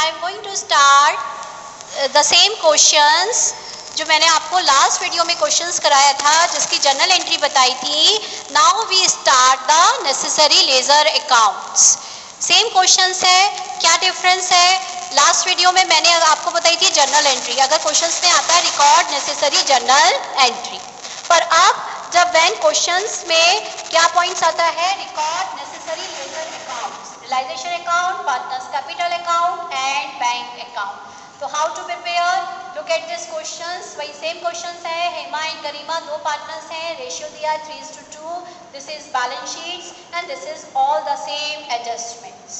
I am going to start the same questions जो मैंने आपको लास्ट वीडियो में क्वेश्चंस कराया था, जिसकी जर्नल एंट्री बताई थी. Now we start the necessary ledger accounts. Same questions है, क्या डिफरेंस है? लास्ट वीडियो में मैंने आपको बताई थी जर्नल एंट्री, अगर क्वेश्चंस में आता है रिकॉर्ड नेसेसरी जर्नल एंट्री, पर अब जब बैंक क्वेश्चंस में क्या पॉइंट्स आता है? Record necessary ledger accounts, realisation account, partners capital account and bank account. तो how to prepare? Look at this questions. वही सेम क्वेश्चंस है. हेमा एंड गरिमा दो पार्टनर्स हैं, रेशियो दिया है 3:2. This is balance sheets and this is all the same adjustments.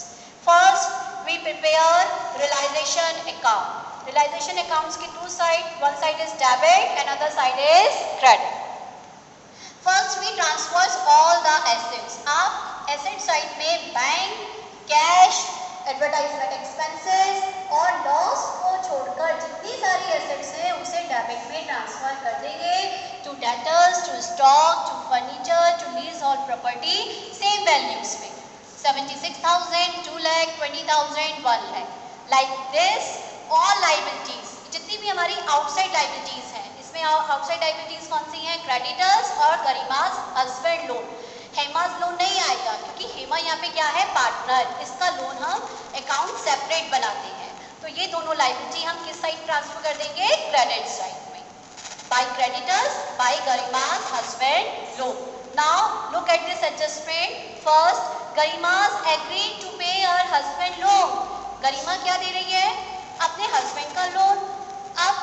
First we prepare realisation account. Realisation accounts की two side, one side is debit and other side is credit. First we transfers all the assets. आप asset side में bank, cash, advertisement expenses और loss को छोड़कर जितनी सारी assets हैं उसे डेबिट में ट्रांसफर कर देंगे. To debtors, to stock, to furniture, to lease और प्रॉपर्टी सेम वैल्यूज में. 76,000, 2 lakh, 20,000, 1 lakh. Like this all liabilities, जितनी भी हमारी आउटसाइड लाइबिलिटीज हैं, इसमें आउटसाइड लाइबिलिटीज कौन सी हैं? क्रेडिटर्स और गरिमास हस्बैंड लोन. हेमास लोन नहीं आएगा क्योंकि हेमा यहाँ पे क्या है? पार्टनर. इसका लोन हम अकाउंट सेपरेट बनाते हैं. तो ये दोनों लायबिलिटी हम किस साइड ट्रांसफर कर देंगे? क्रेडिट साइड में. By creditors, by Garima's husband loan. Now look at this adjustment. First, Garima's agree to pay her husband loan. गरिमा क्या दे रही है? अपने हस्बैंड का लोन. अब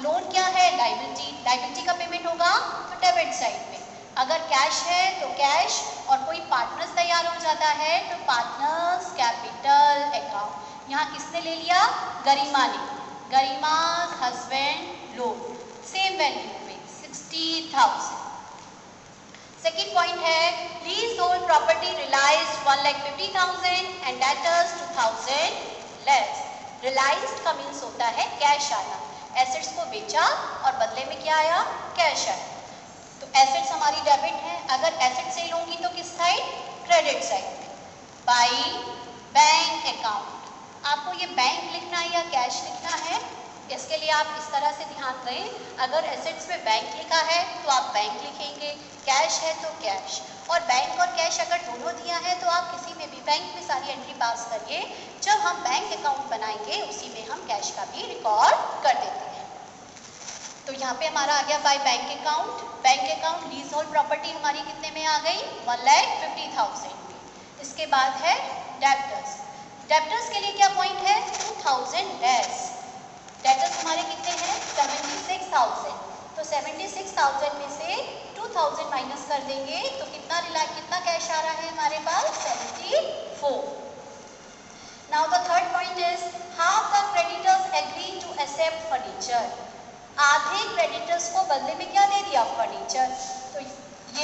लोन क्या है? लायबिलिटी. लायबिलिटी का पेमेंट होगा तो डेबिट साइड में. अगर कैश है तो कैश, और कोई पार्टनर्स तैयार हो जाता है तो पार्टनर्स कैपिटल अकाउंट. यहाँ किसने ले लिया? गरिमा ने. Garima's husband loan same value में 60,000. सेकेंड पॉइंट है lease hold property realise 1,50,000 and debtors 2,000 less. Realise का मीन्स होता है कैश आना. एसेट्स को बेचा और बदले में क्या आया? कैश आया. तो एसेट्स हमारी डेबिट है. अगर एसेट सेल होंगी तो किस साइड? क्रेडिट साइड में. By bank account. आपको ये बैंक लिखना है या कैश लिखना है, इसके लिए आप इस तरह से ध्यान दें. अगर एसेट्स में बैंक लिखा है तो आप बैंक लिखेंगे, कैश है तो कैश. और बैंक और कैश अगर दोनों दिया है तो आप किसी में भी बैंक में सारी एंट्री पास करिए. जब हम बैंक अकाउंट बनाएंगे उसी में हम कैश का भी रिकॉर्ड कर देते हैं. तो यहाँ पे हमारा आ गया by bank account. Bank account lease hold property हमारी कितने में आ गई? 1,50,000 में. इसके बाद है डेब्टर्स. डेब्टर्स के लिए क्या पॉइंट है? 2,000 लेस. डेब्टर्स हमारे कितने हैं? 76,000. तो 76,000 में से 2,000 माइनस कर देंगे तो कितना कैश आ रहा है हमारे पास? 74. Now the third point is half the creditors agree to accept furniture. आधे क्रेडिटर्स को बदले में क्या दे दिया? फर्नीचर. तो ये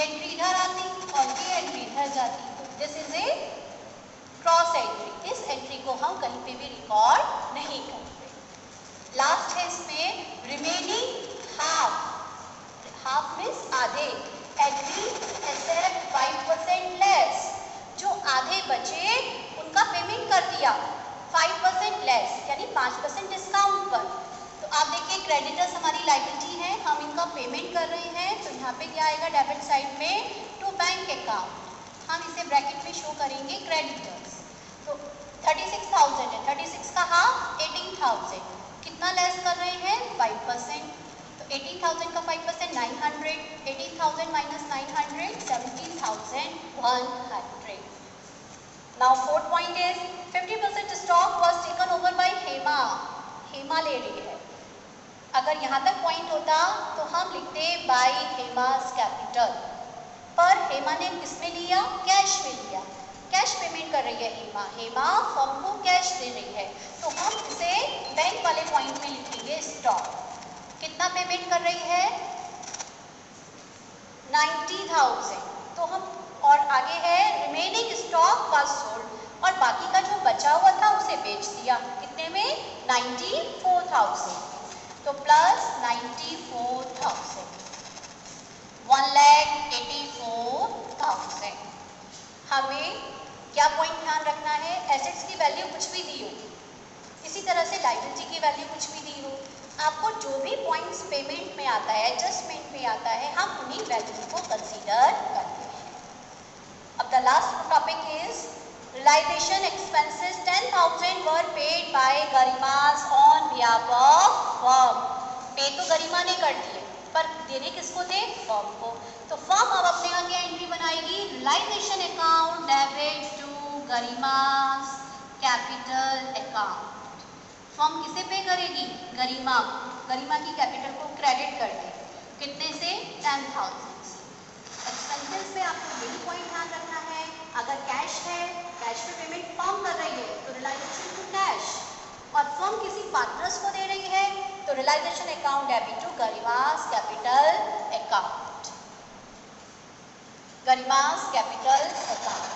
एंट्री इधर आती और ये एंट्री इधर जाती. तो this is A cross entry. इस एंट्री को हम कहीं पे भी रिकॉर्ड नहीं करते. लास्ट है इसमें रिमेनिंग हाफ. हाफ मीन्स आधे. Agree accept 5% less. जो आधे बचे उनका पेमेंट कर दिया 5% लेस, यानी 5% डिस्काउंट पर. तो आप देखिए क्रेडिटर्स हमारी लायबिलिटी है, हम इनका पेमेंट कर रहे हैं. तो यहाँ पे क्या आएगा डेबिट साइड में? To bank account. हम इसे ब्रैकेट में शो करेंगे क्रेडिटर्स. तो 36,000 है, 36 का हाफ 18,000. कितना लेस कर रहे हैं? 5%. तो 18,000 का 5% 900. 18,000 minus 900 17,100. Now fourth point is 50% stock was taken over by Hema. Hema ले रही है. अगर यहाँ तक पॉइंट होता तो हम लिखते बाय हेमास कैपिटल, पर हेमा ने किसमें लिया? कैश में लिया. कैश पेमेंट कर रही है हेमा. हेमा फर्म को कैश दे रही है. तो हम इसे बैंक वाले पॉइंट में लिखेंगे स्टॉक. कितना पेमेंट कर रही है? 90,000. तो हम और आगे है रिमेनिंग स्टॉक वाज सोल्ड, और बाकी का जो बचा हुआ था उसे बेच दिया. कितने में? 94,000. तो प्लस 94,000, 1,84,000. हमें क्या पॉइंट ध्यान रखना है? एसेट्स की वैल्यू कुछ भी दी हो, इसी तरह से लायबिलिटी की वैल्यू कुछ भी दी हो, आपको जो भी पॉइंट्स पेमेंट में आता है, एडजस्टमेंट में आता है, हम उन्हीं वैल्यू को कंसीडर करते हैं। अब the last topic is realisation expenses 10,000 were paid by Garima's on behalf of firm. पे तो गरिमा ने कर दिए, पर देने किसको थे? फर्म को। तो फर्म अब अपने आगे एंट्री बनाएगी, realisation account debit to Garima's capital account. Firm किसे पे करेगी? गरिमा। गरिमा की कैपिटल को क्रेडिट कर दे, कितने से? 10,000 से। एक्सपेंसेस में आपको यही पॉइंट ध्यान रखना है, अगर कैश है, कैश पे पेमेंट फर्म कर रही है तो रियलाइजेशन टू कैश, और फर्म किसी पार्टनर्स को दे रही है तो realisation account debit to Garima's capital account. Garima's capital account.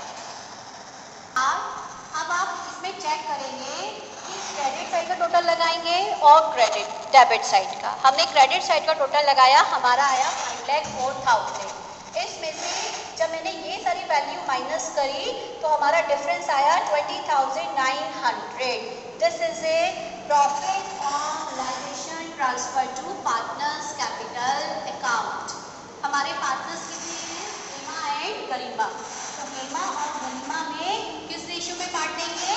अब आप इसमें चेक करेंगे कि क्रेडिट साइड का टोटल लगाएंगे और क्रेडिट डेबिट साइड का। हमने क्रेडिट साइड का टोटल लगाया, हमारा आया 5,04,000। इसमें से जब मैंने ये सारी वैल्यू माइनस करी तो हमारा डिफरेंस आया 20,900। This is a profit on realisation transfer to partners capital account. हमारे पार्टनर्स कितने हैं? हेमा एंड गरिमा। तो हेमा और गरिमा में किस रेशियो में बांट देंगे?